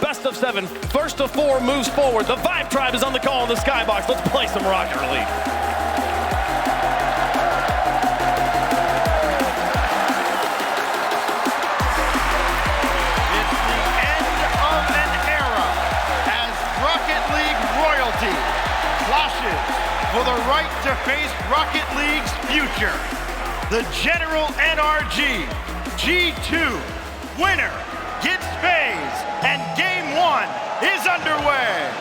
best of 7. First of 4 moves forward. The Vibe Tribe is on the call in the skybox. Let's play some Rocket League. It's the end of an era as Rocket League royalty flashes for the right to face Rocket League's future. The General NRG G2 winner gets phase, and Game 1 is underway.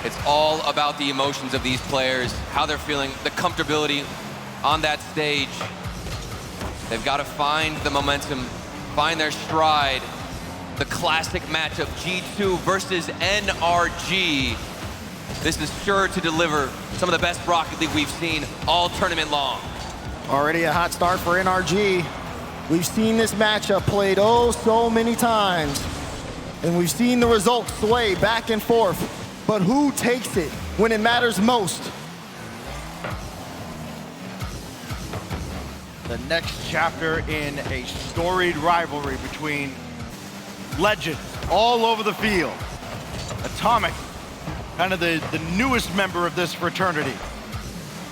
It's all about the emotions of these players, how they're feeling, the comfortability on that stage. They've got to find the momentum, find their stride. The classic matchup, G2 versus NRG. This is sure to deliver some of the best Rocket League we've seen all tournament long. Already a hot start for NRG. We've seen this matchup played oh so many times, and we've seen the results sway back and forth. But who takes it when it matters most? The next chapter in a storied rivalry between legends all over the field. Atomic, kind of the newest member of this fraternity.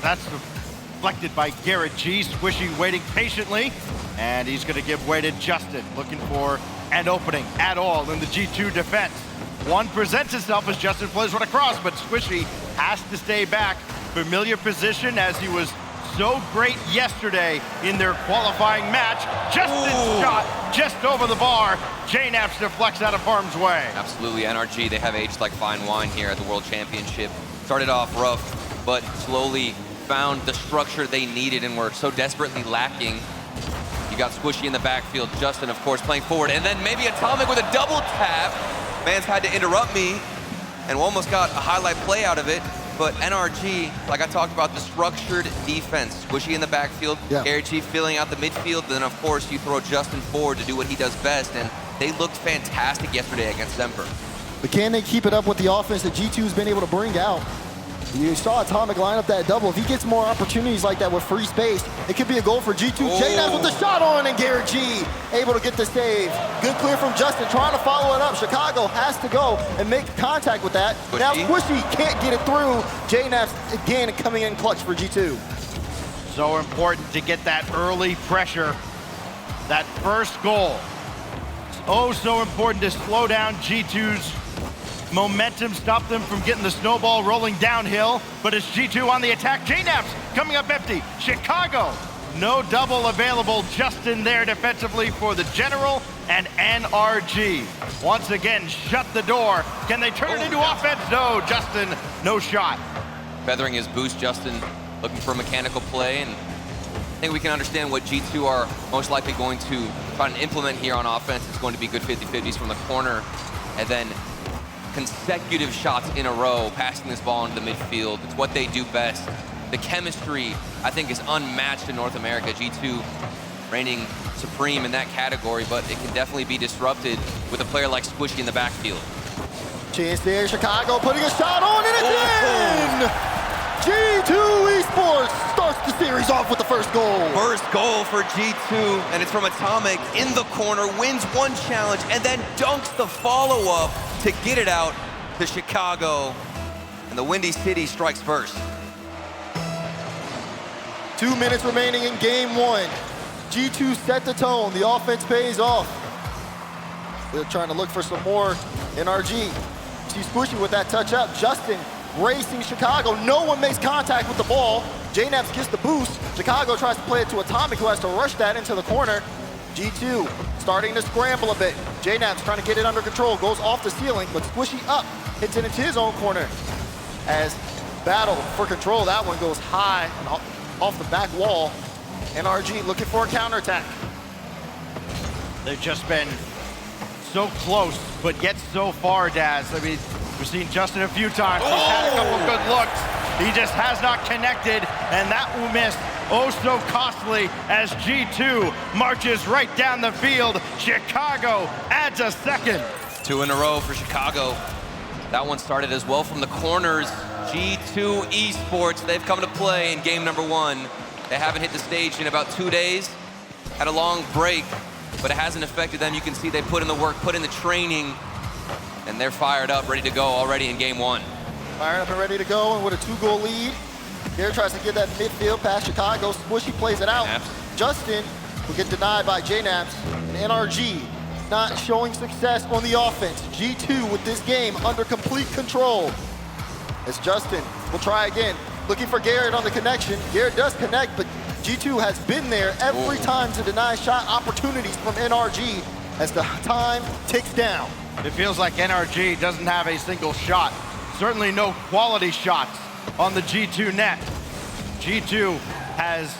That's reflected by Garrett G. Squishy waiting patiently, and he's going to give way to Justin, looking for an opening at all in the G2 defense. One presents itself as Justin plays one across, but Squishy has to stay back. Familiar position as he was so great yesterday in their qualifying match. Justin's shot just over the bar. JNaps deflects out of harm's way. Absolutely, NRG, they have aged like fine wine here at the World Championship. Started off rough, but slowly found the structure they needed and were so desperately lacking. You got Squishy in the backfield, Justin, of course, playing forward, and then maybe Atomic with a double tap. Man's had to interrupt me, and almost got a highlight play out of it. But NRG, like I talked about, the structured defense. Squishy in the backfield, Garrett G filling out the midfield, then of course you throw Justin forward to do what he does best, and they looked fantastic yesterday against Semper. But can they keep it up with the offense that G2's been able to bring out? You saw Atomic line up that double. If he gets more opportunities like that with free space, it could be a goal for G2. JNaps with the shot on, and Garrett G able to get the save. Good clear from Justin, trying to follow it up. Chicago has to go and make contact with that. Squishy. Now Squishy can't get it through. JNaps again coming in clutch for G2. So important to get that early pressure, that first goal. It's oh so important to slow down G2's momentum, stop them from getting the snowball rolling downhill, but it's G2 on the attack. JNaps coming up empty. Chicago, no double available. Justin there defensively for the General, and NRG once again shut the door. Can they turn it into offense? No, Justin, no shot. Feathering his boost, Justin looking for a mechanical play, and I think we can understand what G2 are most likely going to try and implement here on offense. It's going to be good 50-50s from the corner, and then consecutive shots in a row, passing this ball into the midfield. It's what they do best. The chemistry, I think, is unmatched in North America. G2 reigning supreme in that category, but it can definitely be disrupted with a player like Squishy in the backfield. Chance there, Chicago putting a shot on, and it's in! G2 Esports starts the series off with the first goal. First goal for G2, and it's from Atomic in the corner, wins one challenge, and then dunks the follow-up to get it out to Chicago. And the Windy City strikes first. 2 minutes remaining in game 1. G2 set the tone, the offense pays off. They're trying to look for some more NRG. See Squishy with that touch up. Justin racing Chicago. No one makes contact with the ball. JNaps gets the boost. Chicago tries to play it to Atomic, who has to rush that into the corner. G2 starting to scramble a bit. JNaps trying to get it under control, goes off the ceiling, but Squishy up, hits it into his own corner. As battle for control, that one goes high and off the back wall. NRG looking for a counterattack. They've just been so close, but yet so far, Daz. I mean, we've seen Justin a few times. He's had a couple good looks. He just has not connected, and that will miss oh so costly as G2 marches right down the field. Chicago adds a second. 2 in a row for Chicago. That one started as well from the corners. G2 Esports, they've come to play in game number 1. They haven't hit the stage in about 2 days. Had a long break, but it hasn't affected them. You can see they put in the work, put in the training, and they're fired up, ready to go already in game one. Fired up and ready to go, and with a 2-goal lead. Garrett tries to get that midfield past Chicago. Squishy plays it out. Naps. Justin will get denied by J-Naps. And NRG not showing success on the offense. G2 with this game under complete control. As Justin will try again, looking for Garrett on the connection. Garrett does connect, but G2 has been there every time to deny shot opportunities from NRG as the time ticks down. It feels like NRG doesn't have a single shot. Certainly no quality shots on the G2 net. G2 has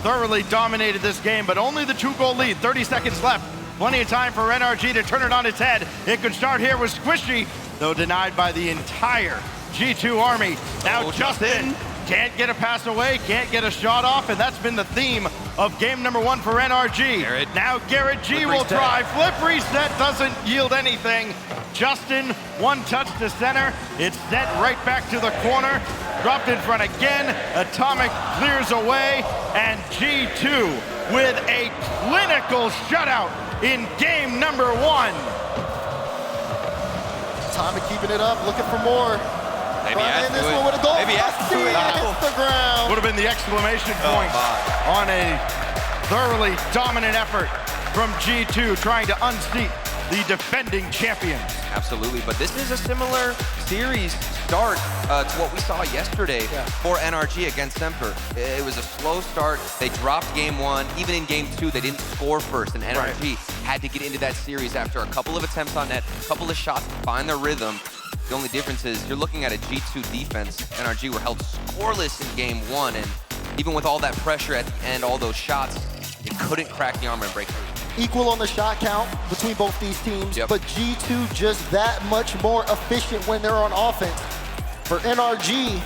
thoroughly dominated this game, but only the 2-goal lead, 30 seconds left. Plenty of time for NRG to turn it on its head. It could start here with Squishy, though denied by the entire G2 army. Now Justin can't get a pass away, can't get a shot off, and that's been the theme of game number 1 for NRG. Garrett. Now Garrett G Flip will reset. try. Flip reset doesn't yield anything. Justin, one touch to center. It's sent right back to the corner. Dropped in front again. Atomic clears away, and G2 with a clinical shutout in game number 1. Atomic keeping it up, looking for more. Maybe And add this to it. one with a goal. Maybe add to it. Hits the ground. Would have been the exclamation point on a thoroughly dominant effort from G2 trying to unseat the defending champions. Absolutely, but this is a similar series start to what we saw yesterday for NRG against Semper. It was a slow start. They dropped game 1. Even in game 2, they didn't score first, and NRG had to get into that series after a couple of attempts on net, a couple of shots to find their rhythm. The only difference is you're looking at a G2 defense. NRG were held scoreless in game 1, and even with all that pressure at the end, all those shots, they couldn't crack the armor and break through. Equal on the shot count between both these teams, Yep. but G2 just that much more efficient when they're on offense. For NRG,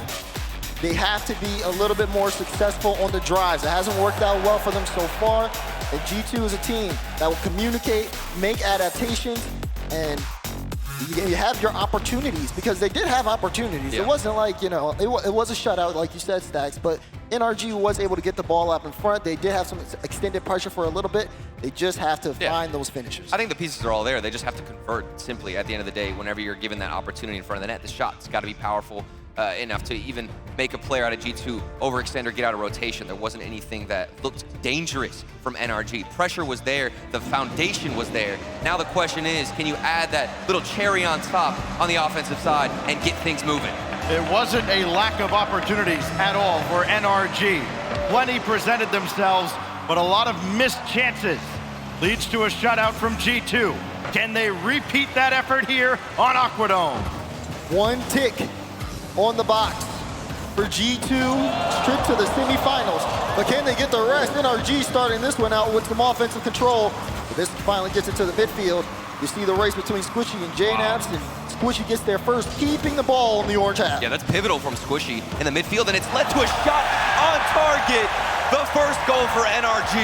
they have to be a little bit more successful on the drives. It hasn't worked out well for them so far, and G2 is a team that will communicate, make adaptations, and you have your opportunities, because they did have opportunities. Yeah. It wasn't like, you know, it was a shutout, like you said, Stacks, but NRG was able to get the ball up in front. They did have some extended pressure for a little bit. They just have to find those finishes. I think the pieces are all there. They just have to convert simply at the end of the day. Whenever you're given that opportunity in front of the net, the shot's got to be powerful enough to even make a player out of G2 overextend or get out of rotation. There wasn't anything that looked dangerous from NRG. Pressure was there. The foundation was there. Now the question is, can you add that little cherry on top on the offensive side and get things moving? It wasn't a lack of opportunities at all for NRG. Plenty presented themselves, but a lot of missed chances leads to a shutout from G2. Can they repeat that effort here on Aquadome? One tick on the box for G2, trip to the semifinals. But can they get the rest? NRG starting this one out with some offensive control. But this finally gets into the midfield. You see the race between Squishy and J-Naps, and Squishy gets there first, keeping the ball in the orange half. Yeah, that's pivotal from Squishy in the midfield, and it's led to a shot on target. The first goal for NRG.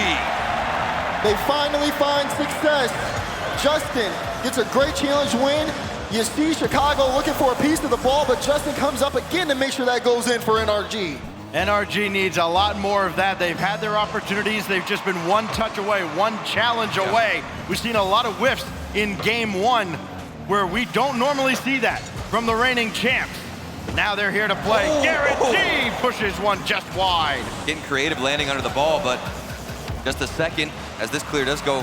They finally find success. Justin gets a great challenge win. You see Chicago looking for a piece of the ball, but Justin comes up again to make sure that goes in for NRG. NRG needs a lot more of that. They've had their opportunities. They've just been one touch away, one challenge away. We've seen a lot of whiffs in game 1 where we don't normally see that from the reigning champs. Now they're here to play. Garrett G pushes one just wide. Getting creative, landing under the ball, but just a second as this clear does go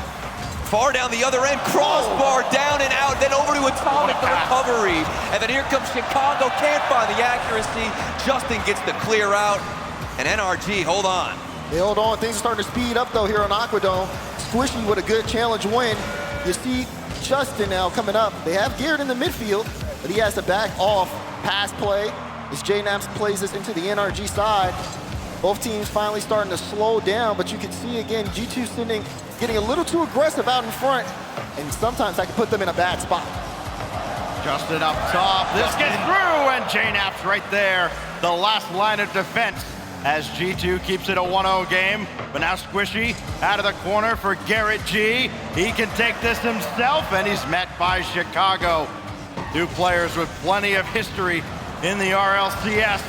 far down the other end, crossbar down and out, then over to Atomic, the recovery. And then here comes Chicago, can't find the accuracy. Justin gets the clear out, and NRG, hold on. They hold on, things are starting to speed up though here on Aquadome. Squishy with a good challenge win. You see Justin now coming up. They have Garrett in the midfield, but he has to back off. Pass play as J-Naps plays this into the NRG side. Both teams finally starting to slow down, but you can see again, G2 getting a little too aggressive out in front, and sometimes that can put them in a bad spot. Justin up top, this gets through, and J-Naps right there. The last line of defense as G2 keeps it a 1-0 game. But now Squishy out of the corner for Garrett G. He can take this himself, and he's met by Chicago. Two players with plenty of history in the RLCS.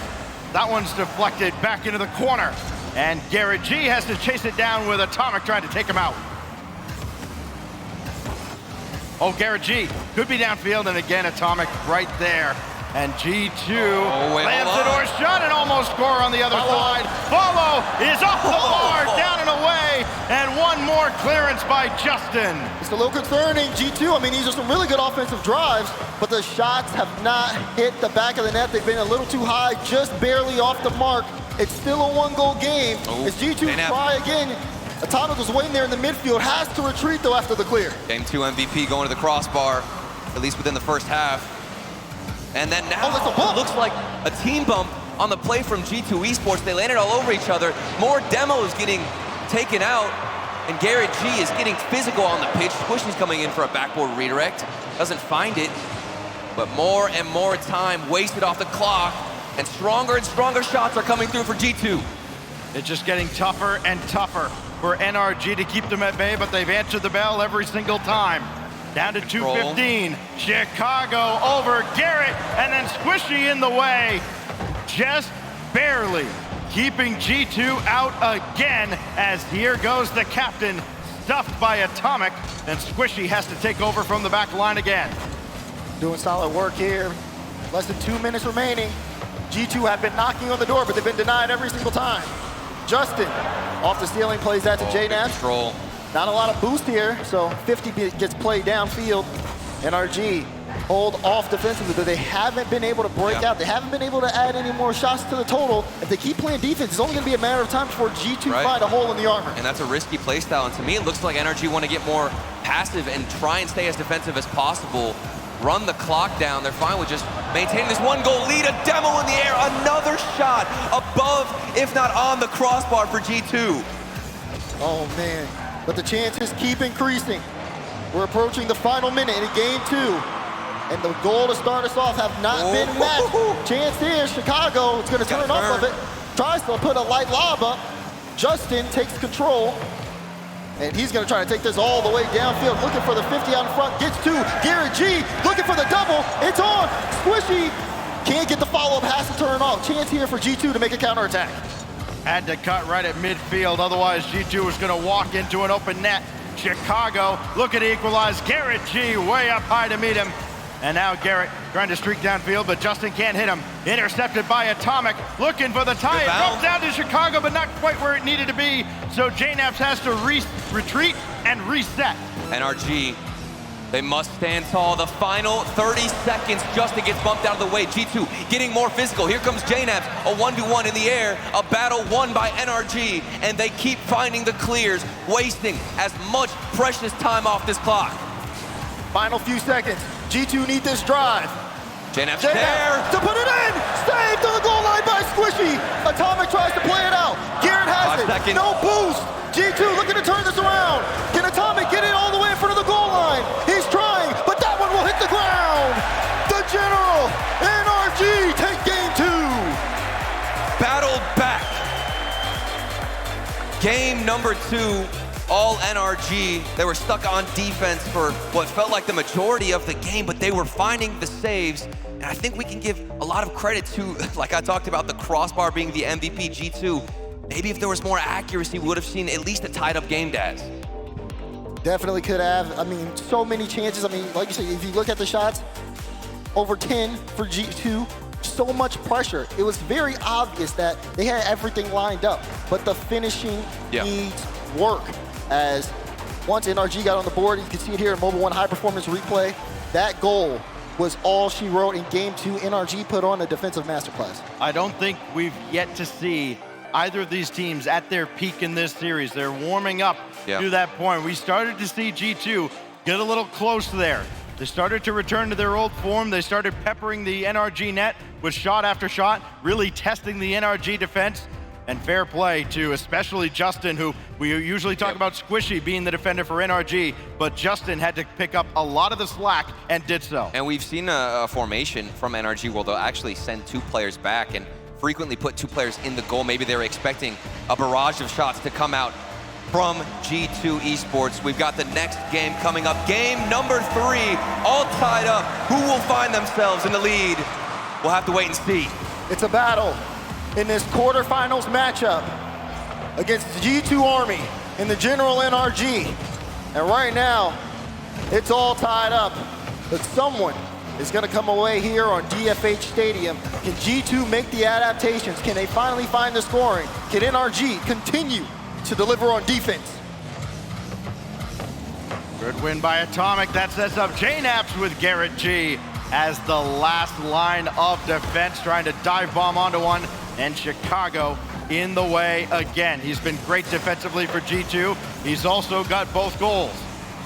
That one's deflected back into the corner. And Garrett G has to chase it down with Atomic trying to take him out. Oh, Garrett G could be downfield, and again, Atomic right there. And G2 lands the door shot and almost score on the other side. Follow is off the bar, down and away, and one more clearance by Justin. It's a little concerning. G2, I mean, these are some really good offensive drives, but the shots have not hit the back of the net. They've been a little too high, just barely off the mark. It's still a one-goal game. As G2 try again, Atomic was waiting there in the midfield, has to retreat though after the clear. Game 2 MVP going to the crossbar, at least within the first half. And then now it looks like a team bump on the play from G2 Esports. They landed all over each other. More demos getting taken out, and Garrett G is getting physical on the pitch. Squishy's coming in for a backboard redirect. Doesn't find it, but more and more time wasted off the clock, and stronger shots are coming through for G2. It's just getting tougher and tougher for NRG to keep them at bay, but they've answered the bell every single time. Down to 2:15, Chicago over Garrett, and then Squishy in the way. Just barely keeping G2 out again, as here goes the captain, stuffed by Atomic, and Squishy has to take over from the back line again. Doing solid work here. Less than 2 minutes remaining. G2 have been knocking on the door, but they've been denied every single time. Justin, off the ceiling, plays that to JNAP. Control. Not a lot of boost here, so 50 gets played downfield. NRG hold off defensively, but they haven't been able to break out. They haven't been able to add any more shots to the total. If they keep playing defense, it's only going to be a matter of time before G2 find a hole in the armor. And that's a risky play style, and to me, it looks like NRG want to get more passive and try and stay as defensive as possible. Run the clock down. They're fine with just maintaining this one-goal lead. A demo in the air, another shot above, if not on the crossbar for G2. Oh, man. But the chances keep increasing. We're approaching the final minute in game 2. And the goal to start us off have not been matched. Chance here, Chicago is going to turn off of it. Tries to put a light lob up. Justin takes control. And he's going to try to take this all the way downfield, looking for the 50 out in front. Gets to Garrett G, looking for the double. It's on. Squishy can't get the follow-up, has to turn off. Chance here for G2 to make a counterattack. Had to cut right at midfield, otherwise G2 was going to walk into an open net. Chicago looking to equalize. Garrett G way up high to meet him. And now Garrett trying to streak downfield, but Justin can't hit him. Intercepted by Atomic, looking for the tie. It drops down to Chicago, but not quite where it needed to be. So JNAPS has to retreat and reset. NRG, they must stand tall. The final 30 seconds, Justin gets bumped out of the way. G2 getting more physical. Here comes JNAPS, a 1-2-1 in the air, a battle won by NRG, and they keep finding the clears, wasting as much precious time off this clock. Final few seconds. G2 need this drive. JNAPS there. To put it in! Saved on the goal line by Squishy. Atomic tries to play it out. Garrett has it. No boost. G2 looking to turn this around. Can Atomic get it all the way in front of the goal line? He's trying, but that one will hit the ground. The General, NRG, take game 2. Battled back. Game number 2. All NRG. They were stuck on defense for what felt like the majority of the game, but they were finding the saves. And I think we can give a lot of credit to, like I talked about, the crossbar being the MVP. G2. Maybe if there was more accuracy, we would have seen at least a tied-up game, Daz. Definitely could have. I mean, so many chances. I mean, like you said, if you look at the shots, over 10 for G2. So much pressure. It was very obvious that they had everything lined up, but the finishing needs work. As once NRG got on the board, you can see it here in Mobile 1 high performance replay, that goal was all she wrote in game 2. NRG put on a defensive masterclass. I don't think we've yet to see either of these teams at their peak in this series. They're warming up to that point. We started to see G2 get a little close there. They started to return to their old form. They started peppering the NRG net with shot after shot, really testing the NRG defense. And fair play to especially Justin, who we usually talk about Squishy being the defender for NRG, but Justin had to pick up a lot of the slack and did so. And we've seen a formation from NRG where they'll actually send 2 players back and frequently put 2 players in the goal. Maybe they were expecting a barrage of shots to come out from G2 Esports. We've got the next game coming up. Game number 3, all tied up. Who will find themselves in the lead? We'll have to wait and see. It's a battle in this quarterfinals matchup against the G2 Army and the General NRG. And right now, It's all tied up, but someone is going to come away here on DFH Stadium. Can G2 make the adaptations? Can they finally find the scoring? Can NRG continue to deliver on defense? Good win by Atomic. That sets up JNAPS with Garrett G as the last line of defense, trying to dive bomb onto one, and Chicago in the way again. He's been great defensively for G2. He's also got both goals.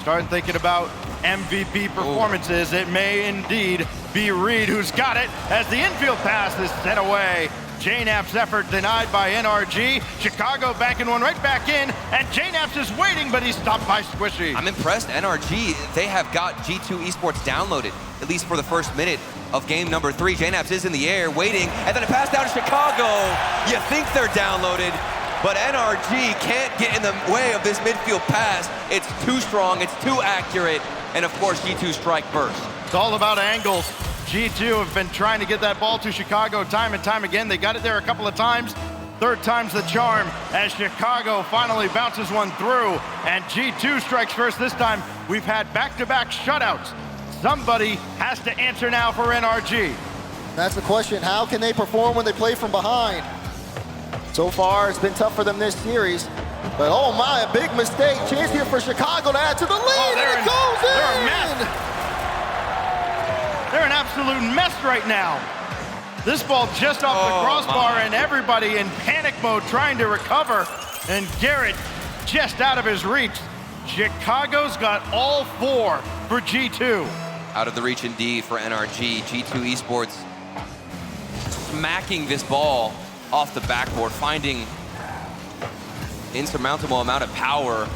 Start thinking about MVP performances. It may indeed be Reed who's got it as the infield pass is sent away. JNAP's effort denied by NRG. Chicago banking one right back in, and JNAP's is waiting, but he's stopped by Squishy. I'm impressed. NRG, they have got G2 Esports downloaded, at least for the first minute of game number 3. JNAP's is in the air, waiting, and then a pass down to Chicago. You think they're downloaded, but NRG can't get in the way of this midfield pass. It's too strong, it's too accurate, and of course, G2 strike first. It's all about angles. G2 have been trying to get that ball to Chicago time and time again. They got it there a couple of times. Third time's the charm as Chicago finally bounces one through, and G2 strikes first this time. We've had back-to-back shutouts. Somebody has to answer now for NRG. That's the question. How can they perform when they play from behind? So far, it's been tough for them this series. But oh my, a big mistake. Chance here for Chicago to add to the lead, and it goes in! They're a mess. They're an absolute mess right now. This ball just off the crossbar, and everybody in panic mode trying to recover. And Garrett just out of his reach. Chicago's got all 4 for G2. Out of the reach indeed for NRG. G2 Esports smacking this ball off the backboard, finding insurmountable amount of power.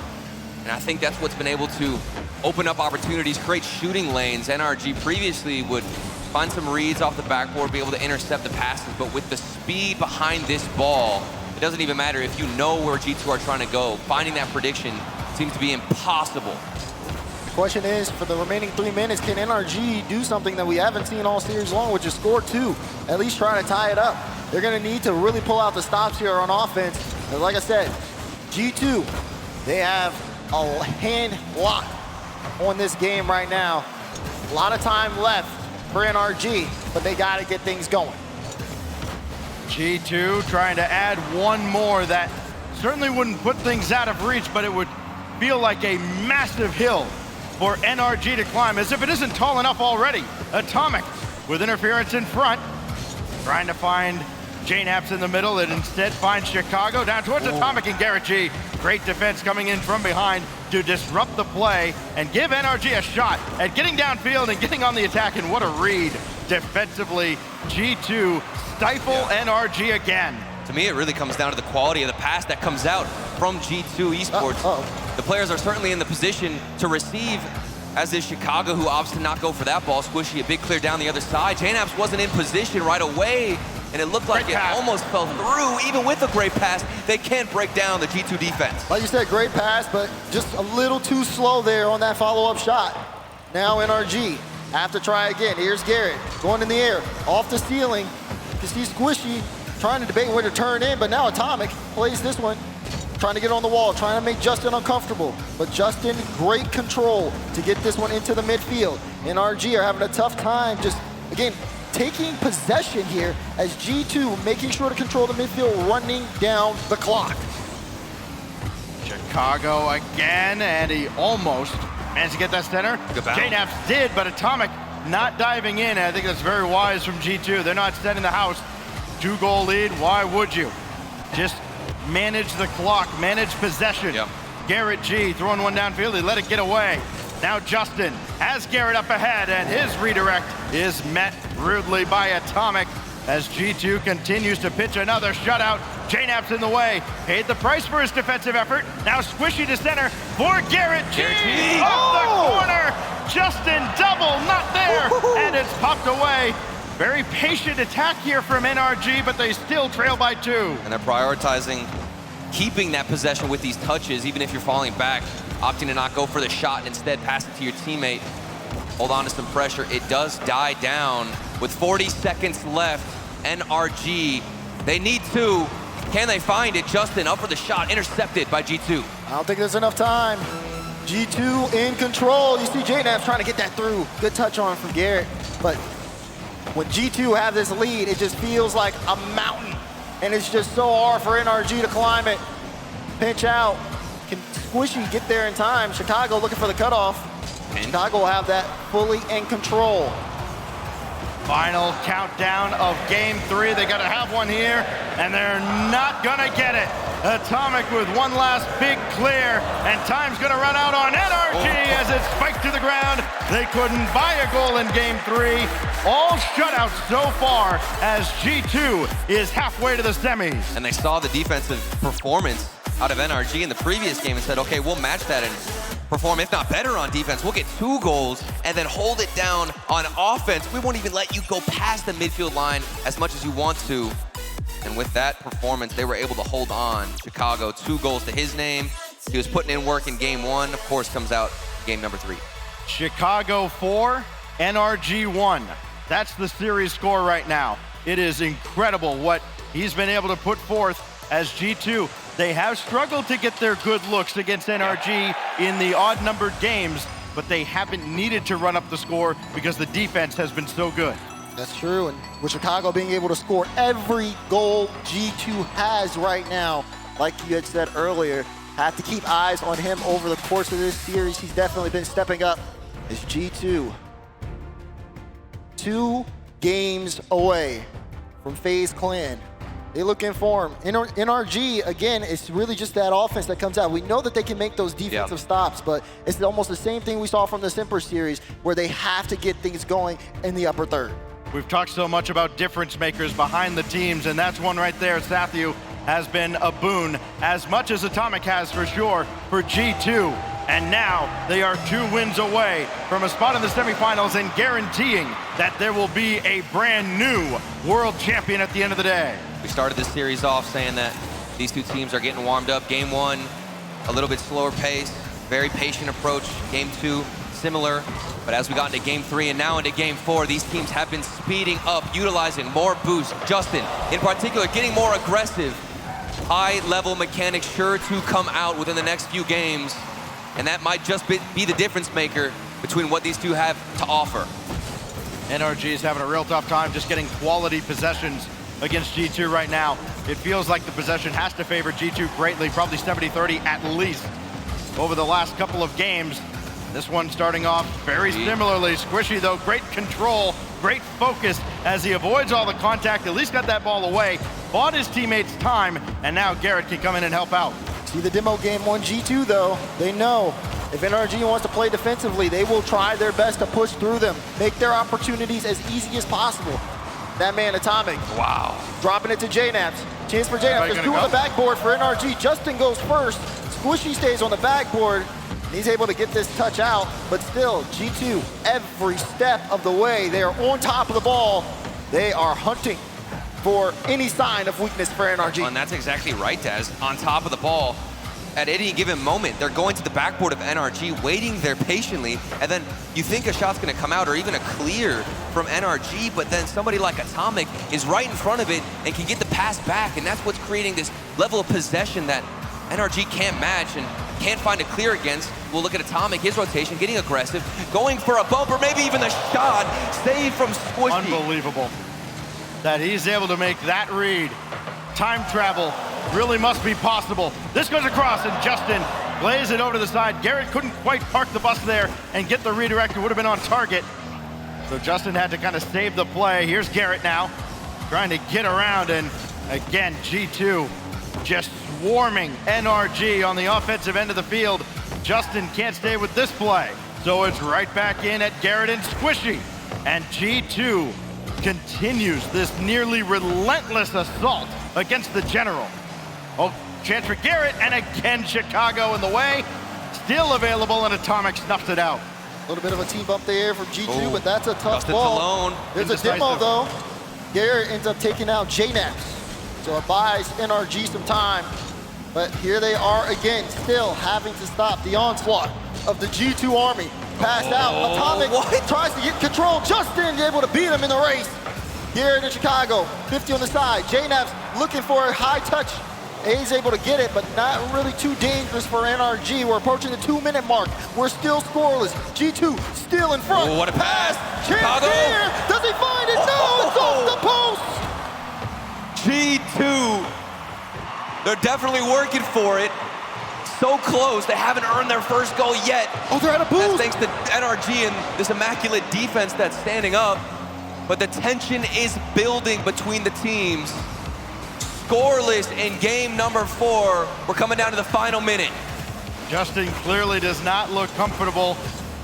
And I think that's what's been able to open up opportunities, create shooting lanes. NRG previously would find some reads off the backboard, be able to intercept the passes, but with the speed behind this ball, it doesn't even matter if you know where G2 are trying to go. Finding that prediction seems to be impossible. The question is, for the remaining 3 minutes, can NRG do something that we haven't seen all series long, which is score 2, at least try to tie it up? They're gonna need to really pull out the stops here on offense. And like I said, G2, they have a hand lock on this game right now. A lot of time left for NRG, but they gotta get things going. G2 trying to add one more that certainly wouldn't put things out of reach, but it would feel like a massive hill for NRG to climb, as if it isn't tall enough already. Atomic with interference in front, trying to find JNAPS in the middle. It instead finds Chicago down towards Atomic and Garrett G. Great defense coming in from behind to disrupt the play and give NRG a shot at getting downfield and getting on the attack. And what a read defensively. G2 stifle NRG again. To me, it really comes down to the quality of the pass that comes out from G2 Esports. The players are certainly in the position to receive, as is Chicago, who opts to not go for that ball. Squishy, a big clear down the other side. JNAPS wasn't in position right away, and it looked like it almost fell through. Even with a great pass, they can't break down the G2 defense. Like you said, great pass, but just a little too slow there on that follow-up shot. Now NRG have to try again. Here's Garrett going in the air, off the ceiling. You can see Squishy trying to debate where to turn in, but now Atomic plays this one, trying to get on the wall, trying to make Justin uncomfortable. But Justin, great control to get this one into the midfield. NRG are having a tough time just, again, taking possession here as G2 making sure to control the midfield, running down the clock. Chicago again, and he almost managed to get that center. JNAPS did, but Atomic not diving in. I think that's very wise from G2. They're not setting the house. 2-goal lead, why would you? Just manage the clock, manage possession. Garrett G throwing one downfield, he let it get away. Now Justin has Garrett up ahead, and his redirect is met rudely by Atomic as G2 continues to pitch another shutout. JNAP's in the way, paid the price for his defensive effort. Now Squishy to center for Garrett G. Off the corner, Justin double, not there, and it's popped away. Very patient attack here from NRG, but they still trail by 2. And they're prioritizing keeping that possession with these touches, even if you're falling back, opting to not go for the shot and instead pass it to your teammate. Hold on to some pressure. It does die down with 40 seconds left. NRG, they need 2. Can they find it? Justin up for the shot, intercepted by G2. I don't think there's enough time. G2 in control. You see JNAP trying to get that through. Good touch on from Garrett. But when G2 have this lead, it just feels like a mountain. And it's just so hard for NRG to climb it. Pinch out. Can Squishy get there in time? Chicago looking for the cutoff. Chicago will have that fully in control. Final countdown of game 3. They gotta have one here, and they're not gonna get it. Atomic with one last big clear, and time's gonna run out on NRG as it's spiked to the ground. They couldn't buy a goal in game 3. All shutouts so far as G2 is halfway to the semis. And they saw the defensive performance out of NRG in the previous game and said, okay, we'll match that and perform, if not better on defense. We'll get 2 goals and then hold it down on offense. We won't even let you go past the midfield line as much as you want to. And with that performance, they were able to hold on. Chicago, 2 goals to his name. He was putting in work in game 1. Of course, comes out game number 3. Chicago 4, NRG 1. That's the series score right now. It is incredible what he's been able to put forth as G2. They have struggled to get their good looks against NRG in the odd-numbered games, but they haven't needed to run up the score because the defense has been so good. That's true, and with Chicago being able to score every goal G2 has right now, like you had said earlier, have to keep eyes on him over the course of this series. He's definitely been stepping up as G2. 2 games away from FaZe Clan. They're looking for him. NRG, again, it's really just that offense that comes out. We know that they can make those defensive stops, but it's almost the same thing we saw from the Semper series, where they have to get things going in the upper third. We've talked so much about difference makers behind the teams, and that's one right there. Sathiu has been a boon, as much as Atomic has for sure for G2. And now they are 2 wins away from a spot in the semifinals and guaranteeing that there will be a brand new world champion at the end of the day. We started this series off saying that these 2 teams are getting warmed up. Game 1, a little bit slower pace, very patient approach. Game 2, similar. But as we got into game 3 and now into game 4, these teams have been speeding up, utilizing more boost. Justin, in particular, getting more aggressive. High-level mechanics sure to come out within the next few games. And that might just be the difference maker between what these 2 have to offer. NRG is having a real tough time just getting quality possessions against G2 right now. It feels like the possession has to favor G2 greatly, probably 70-30 at least over the last couple of games. This one starting off very similarly. Squishy though, great control, great focus as he avoids all the contact, at least got that ball away, bought his teammates time, and now Garrett can come in and help out. See the demo game 1 G2 though, they know if NRG wants to play defensively, they will try their best to push through them, make their opportunities as easy as possible. That man Atomic, wow, dropping it to JNaps. Chance for JNaps, there's 2 on the backboard for NRG. Justin goes first, Squishy stays on the backboard. He's able to get this touch out, but still, G2, every step of the way, they are on top of the ball. They are hunting for any sign of weakness for NRG. And that's exactly right, Des. On top of the ball, at any given moment, they're going to the backboard of NRG, waiting there patiently, and then you think a shot's gonna come out or even a clear from NRG, but then somebody like Atomic is right in front of it and can get the pass back, and that's what's creating this level of possession that NRG can't match and can't find a clear against. We'll look at Atomic, his rotation, getting aggressive, going for a bumper, maybe even the shot, save from Squishy. Unbelievable that he's able to make that read. Time travel really must be possible. This goes across and Justin lays it over to the side. Garrett couldn't quite park the bus there and get the redirect. It would have been on target. So Justin had to kind of save the play. Here's Garrett now, trying to get around, and again, G2 just swarming NRG on the offensive end of the field. Justin can't stay with this play, so it's right back in at Garrett and Squishy. And G2 continues this nearly relentless assault against the General. Oh, chance for Garrett, and again Chicago in the way. Still available, and Atomic snuffs it out. A little bit of a team up there from G2, but that's a tough Justin's ball. alone. There's a demo though. Garrett ends up taking out JNaps, so it buys NRG some time. But here they are again, still having to stop the onslaught of the G2 army. Passed out, Atomic tries to get control. Justin able to beat him in the race. Garrett in Chicago, 50 on the side. JNaps looking for a high touch A's able to get it, but not really too dangerous for NRG. We're approaching the 2-minute mark. We're still scoreless. G2 still in front. Oh, what a pass. Chance Chicago. here. Does he find it? No, it's off the post. G2, they're definitely working for it. So close, they haven't earned their first goal yet. Oh, they're at a boost. That's thanks to NRG and this immaculate defense that's standing up. But the tension is building between the teams. Scoreless in game number 4. We're coming down to the final minute. Justin clearly does not look comfortable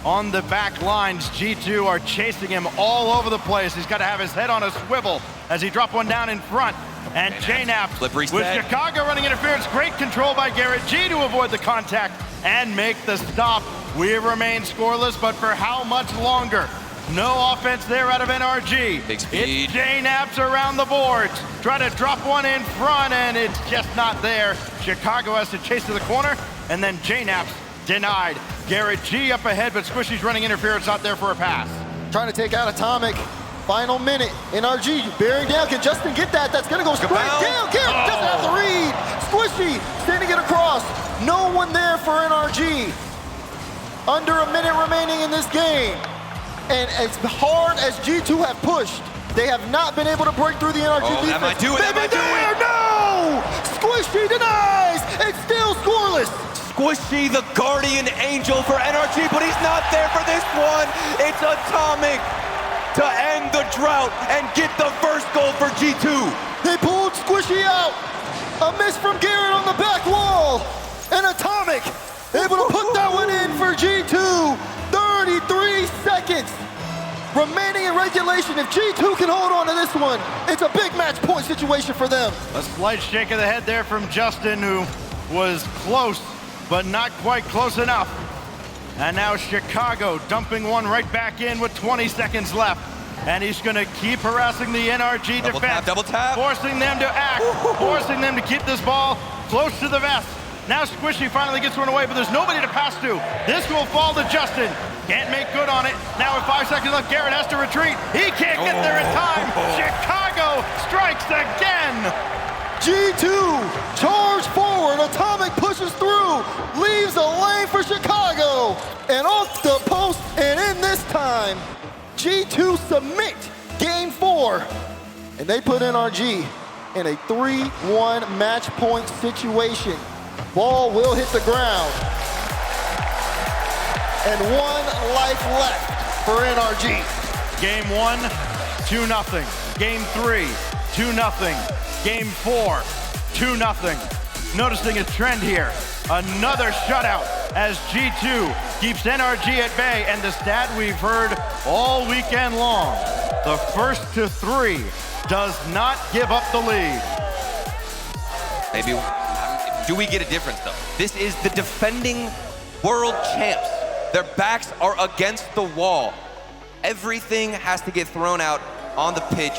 on the back lines. G2 are chasing him all over the place. He's got to have his head on a swivel as he dropped one down in front. And JNAP with Chicago running interference. Great control by Garrett G to avoid the contact and make the stop. We remain scoreless, but for how much longer? No offense there out of NRG. Big speed. It's JNAP's around the boards. Try to drop one in front, and it's just not there. Chicago has to chase to the corner, and then JNAP's denied. Garrett G up ahead, but Squishy's running interference out there for a pass. Trying to take out Atomic. Final minute. NRG bearing down. Can Justin get that? That's going to go straight down. Garrett doesn't have the read. Squishy sending it across. No one there for NRG. Under a minute remaining in this game. And as hard as G2 have pushed, they have not been able to break through the NRG defense. Am I doing it? No! Squishy denies! It's still scoreless! Squishy, the guardian angel for NRG, but he's not there for this one. It's Atomic to end the drought and get the first goal for G2. They pulled Squishy out. A miss from Garrett on the back wall. And Atomic able to put that one in for G2. 33 seconds remaining in regulation. If G2 can hold on to this one, it's a big match point situation for them. A slight shake of the head there from Justin, who was close, but not quite close enough. And now Chicago dumping one right back in with 20 seconds left. And he's gonna keep harassing the NRG defense. Double tap. Forcing them to act, forcing them to keep this ball close to the vest. Now Squishy finally gets one away, but there's nobody to pass to. This will fall to Justin. Can't make good on it. Now with 5 seconds left, Garrett has to retreat. He can't get there in time. Chicago strikes again. G2 charge forward. Atomic pushes through, leaves a lane for Chicago, and off the post. And in this time, G2 submit game 4, and they put NRG in a 3-1 match point situation. Ball will hit the ground. And 1 life left for NRG. Game 1, 2-0. Game 3, 2-0. Game 4, 2-0. Noticing a trend here. Another shutout as G2 keeps NRG at bay, and the stat we've heard all weekend long. The first to 3 does not give up the lead. Maybe, do we get a difference though? This is the defending world champs. Their backs are against the wall. Everything has to get thrown out on the pitch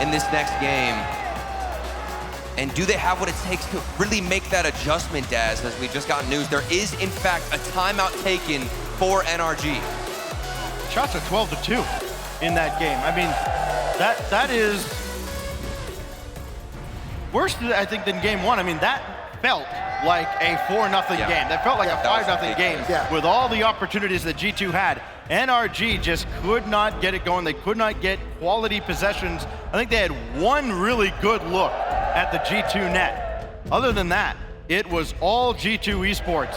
in this next game. And do they have what it takes to really make that adjustment, Daz? As we just got news, there is in fact a timeout taken for NRG. Shots are 12-2 in that game. I mean, that is worse, I think, than game 1. I mean, that felt like a 4-0 game. That felt like a 5-0 game with all the opportunities that G2 had. NRG just could not get it going. They could not get quality possessions. I think they had one really good look at the G2 net. Other than that, it was all G2 Esports.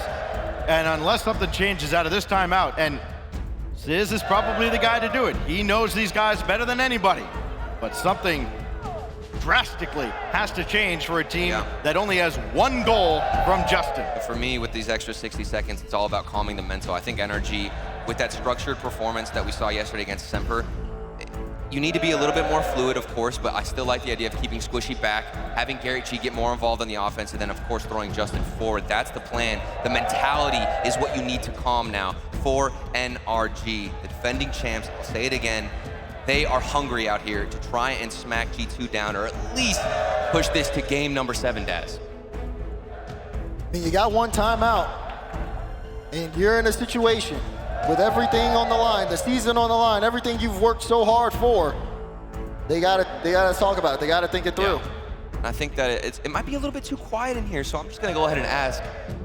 And unless something changes out of this timeout, and Sizz is probably the guy to do it. He knows these guys better than anybody. But something drastically has to change for a team that only has 1 goal from Justin. For me, with these extra 60 seconds, it's all about calming the mental. I think NRG, with that structured performance that we saw yesterday against Semper, you need to be a little bit more fluid, of course, but I still like the idea of keeping Squishy back, having Garrett G get more involved in the offense, and then, of course, throwing Justin forward. That's the plan. The mentality is what you need to calm now for NRG. The defending champs, I'll say it again, they are hungry out here to try and smack G2 down, or at least push this to game number 7, Daz. I mean, you got 1 timeout, and you're in a situation with everything on the line, the season on the line, everything you've worked so hard for. They gotta talk about it. They gotta think it through. I think that it might be a little bit too quiet in here, so I'm just gonna go ahead and ask.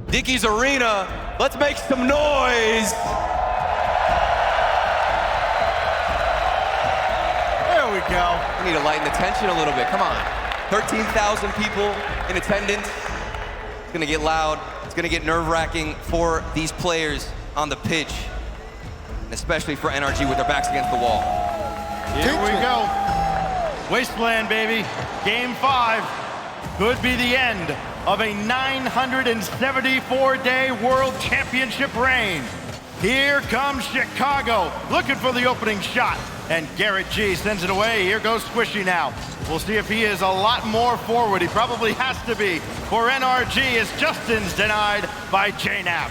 Dickies Arena, let's make some noise. There we go. We need to lighten the tension a little bit, come on. 13,000 people in attendance. It's gonna get loud, it's gonna get nerve-wracking for these players on the pitch, and especially for NRG with their backs against the wall. Here we go. Wasteland, baby. Game 5 could be the end of a 974-day World Championship reign. Here comes Chicago, looking for the opening shot. And Garrett G sends it away. Here goes Squishy now. We'll see if he is a lot more forward. He probably has to be for NRG as Justin's denied by JNAP.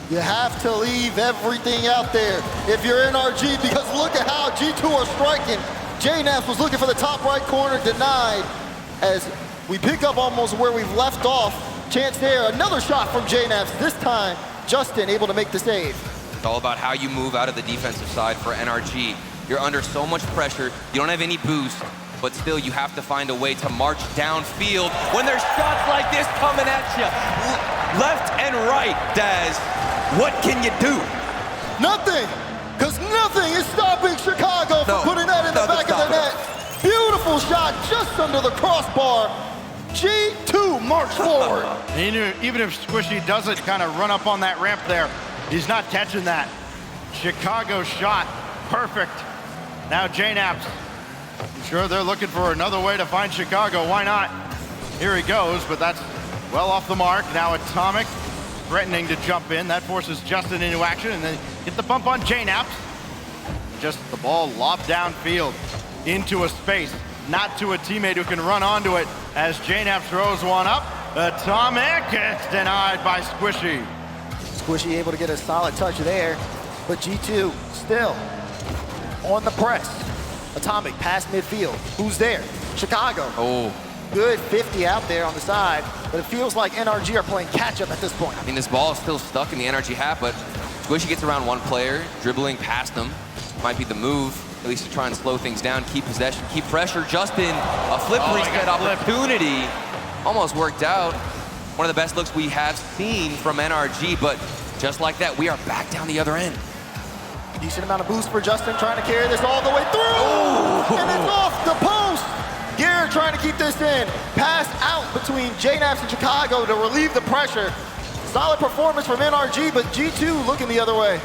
You have to leave everything out there if you're NRG, because look at how G2 are striking. JNAPS was looking for the top right corner, denied. As we pick up almost where we've left off, chance there, another shot from JNAPS. This time, Justin able to make the save. It's all about how you move out of the defensive side for NRG. You're under so much pressure, you don't have any boost, but still you have to find a way to march downfield when there's shots like this coming at you. Left and right, Daz. What can you do? Nothing, because nothing is stopping Chicago from putting that in the back of the net. Beautiful shot just under the crossbar. G2 march forward. Even if Squishy doesn't kind of run up on that ramp there, he's not catching that. Chicago shot, perfect. Now JNAPS, I'm sure they're looking for another way to find Chicago. Why not? Here he goes, but that's well off the mark. Now Atomic threatening to jump in. That forces Justin into action, and then get the bump on JNAPS. Just the ball lobbed downfield into a space, not to a teammate who can run onto it as JNAPS throws one up. Atomic, it's denied by Squishy. Squishy able to get a solid touch there, but G2 still on the press. Atomic past midfield. Who's there? Chicago. Oh. Good 50 out there on the side, but it feels like NRG are playing catch-up at this point. I mean, this ball is still stuck in the NRG half, but Squishy gets around one player, dribbling past him. Might be the move, at least to try and slow things down, keep possession, keep pressure. Justin, a flip reset opportunity. Almost worked out. One of the best looks we have seen from NRG, but just like that, we are back down the other end. Decent amount of boost for Justin, trying to carry this all the way through. Oh. And it's off the post. Garrett trying to keep this in. Pass out between JNAPS and Chicago to relieve the pressure. Solid performance from NRG, but G2 looking the other way.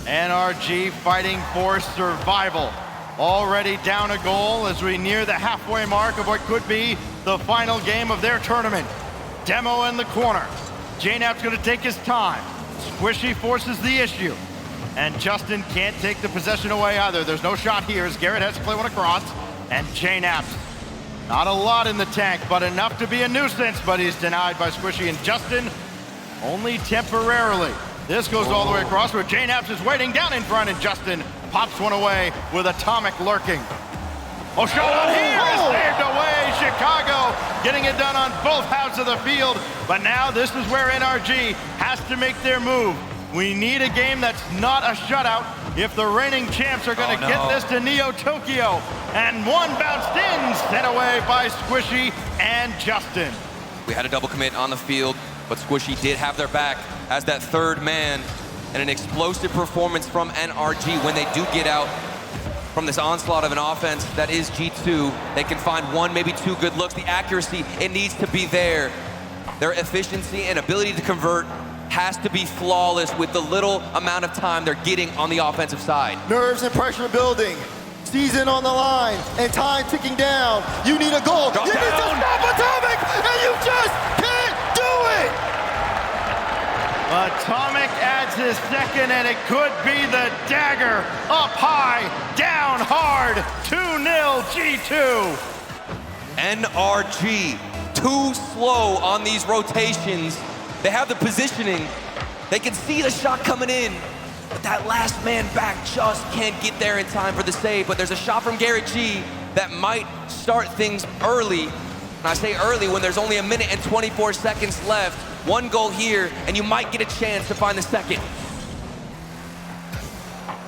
NRG fighting for survival. Already down a goal as we near the halfway mark of what could be the final game of their tournament. Demo in the corner. JNAP's gonna take his time. Squishy forces the issue. And Justin can't take the possession away either. There's no shot here as Garrett has to play one across. And JNAPS, not a lot in the tank, but enough to be a nuisance, but he's denied by Squishy. And Justin, only temporarily. This goes all the way across where JNAPS is waiting down in front, and Justin pops one away with Atomic lurking. Oh, shot on here is saved away. Chicago getting it done on both halves of the field. But now this is where NRG has to make their move. We need a game that's not a shutout if the reigning champs are going to get this to Neo Tokyo. And one bounced in, sent away by Squishy and Justin. We had a double commit on the field, but Squishy did have their back as that third man, and an explosive performance from NRG when they do get out from this onslaught of an offense that is G2. They can find one, maybe two good looks. The accuracy, it needs to be there. Their efficiency and ability to convert has to be flawless with the little amount of time they're getting on the offensive side. Nerves and pressure building. Season on the line and time ticking down. You need a goal. You need to stop Atomic, and you just can't do it! Atomic adds his second, and it could be the dagger. Up high, down hard, 2-0 G2. NRG, too slow on these rotations. They have the positioning. They can see the shot coming in, but that last man back just can't get there in time for the save. But there's a shot from Garrett G that might start things early. And I say early when there's only 1 minute and 24 seconds left. One goal here, and you might get a chance to find the second.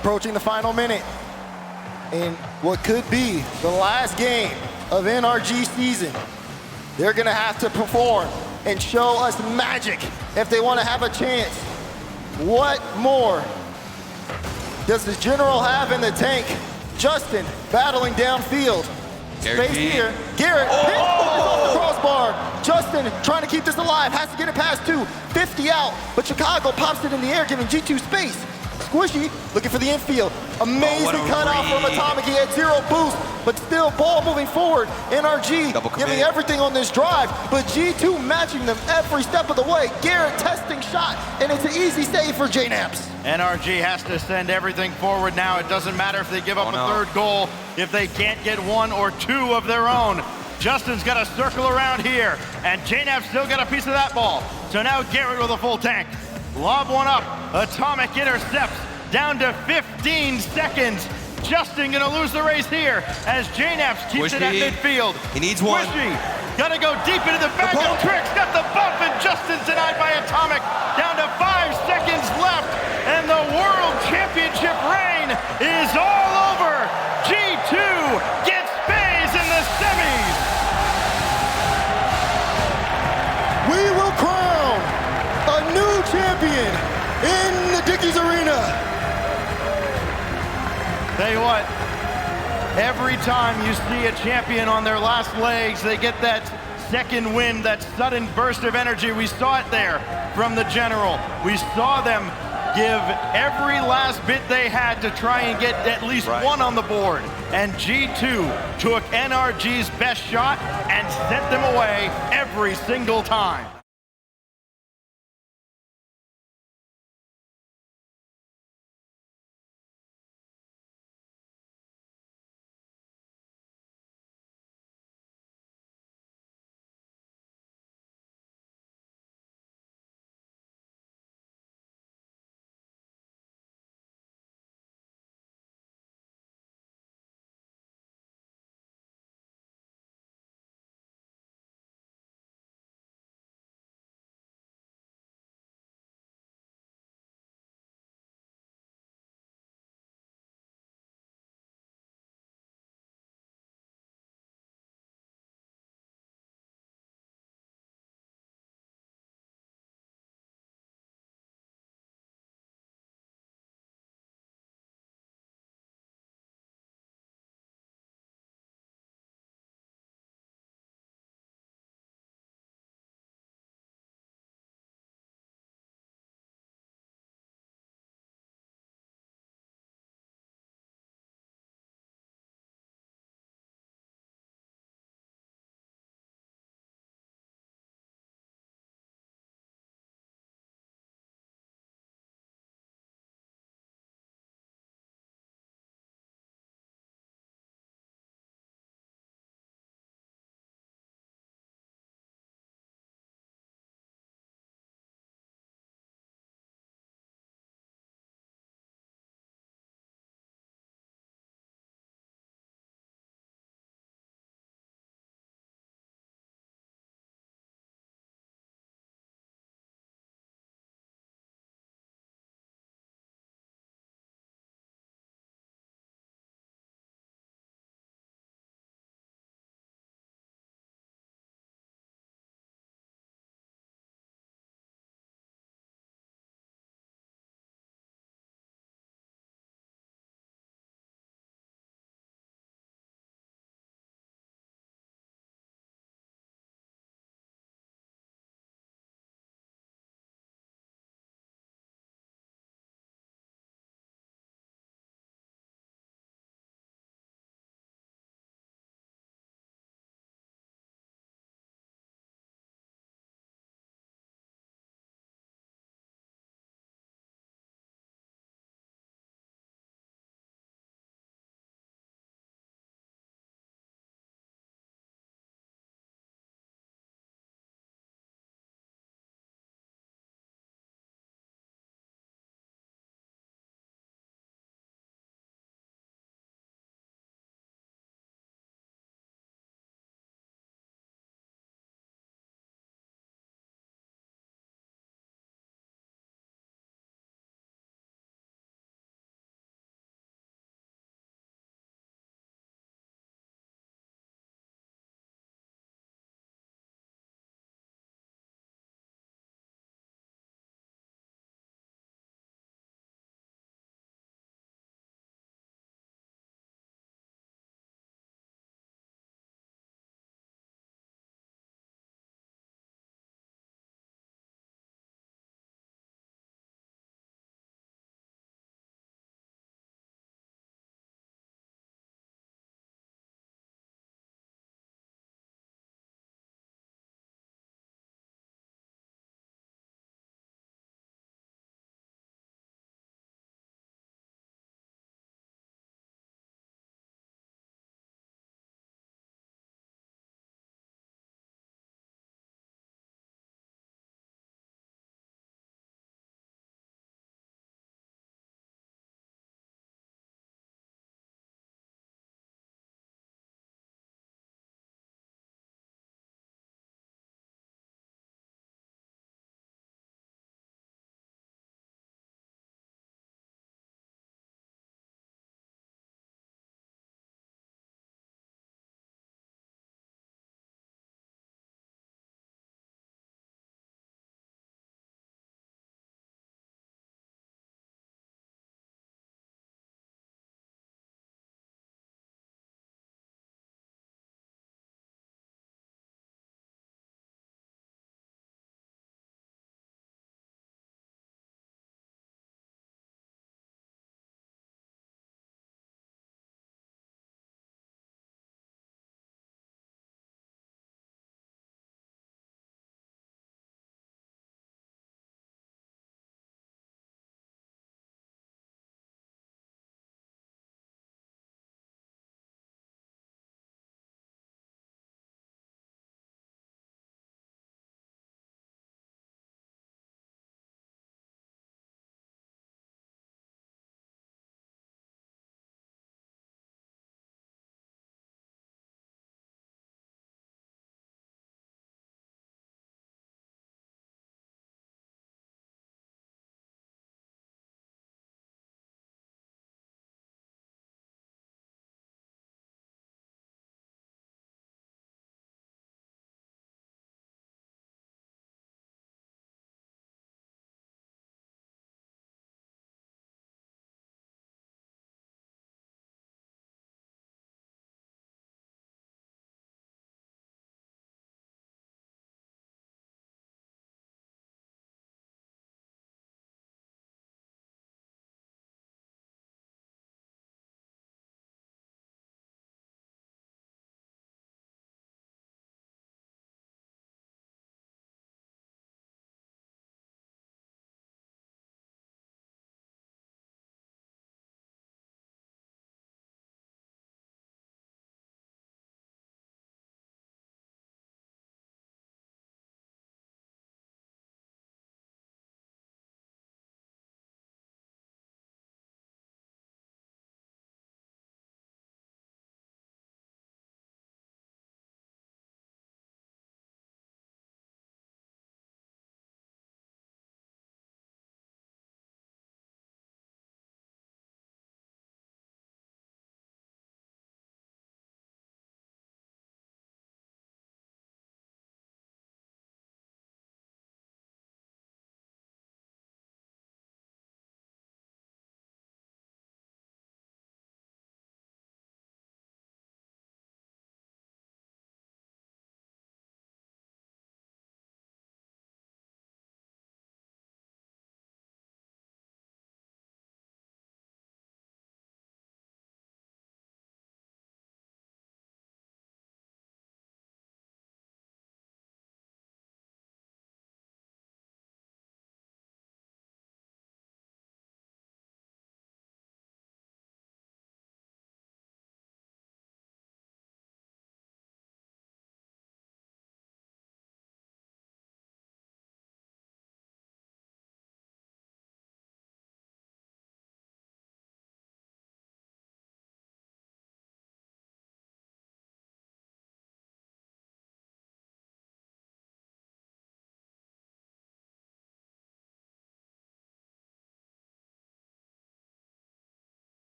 Approaching the final minute in what could be the last game of NRG season. They're gonna have to perform and show us magic if they wanna have a chance. What more does the General have in the tank? Justin battling downfield. Space here. Garrett hit off the crossbar. Justin trying to keep this alive, has to get it past 2. 50 out, but Chicago pops it in the air, giving G2 space. Squishy looking for the infield. Amazing cutoff from Atomic. He had 0 boost, but still ball moving forward. NRG giving everything on this drive, but G2 matching them every step of the way. Garrett testing shot, and it's an easy save for JNAPS. NRG has to send everything forward now. It doesn't matter if they give up a third goal, if they can't get 1 or 2 of their own. Justin's got to circle around here, and JNAP's still got a piece of that ball. So now Garrett with a full tank. Lob one up. Atomic intercepts down to 15 seconds. Justin gonna lose the race here as JNAPS keeps it at midfield. He needs one. Gotta go deep into the back of Tricks. Got the bump, and Justin's denied by Atomic. Down to 5 seconds left, and the World Championship reign is all over. G2 gets FaZe in the semis. We will crown a new champion in the Dickies Arena. Tell you what, every time you see a champion on their last legs, they get that second wind, that sudden burst of energy. We saw it there from the General. We saw them give every last bit they had to try and get at least 1 on the board. And G2 took NRG's best shot and sent them away every single time.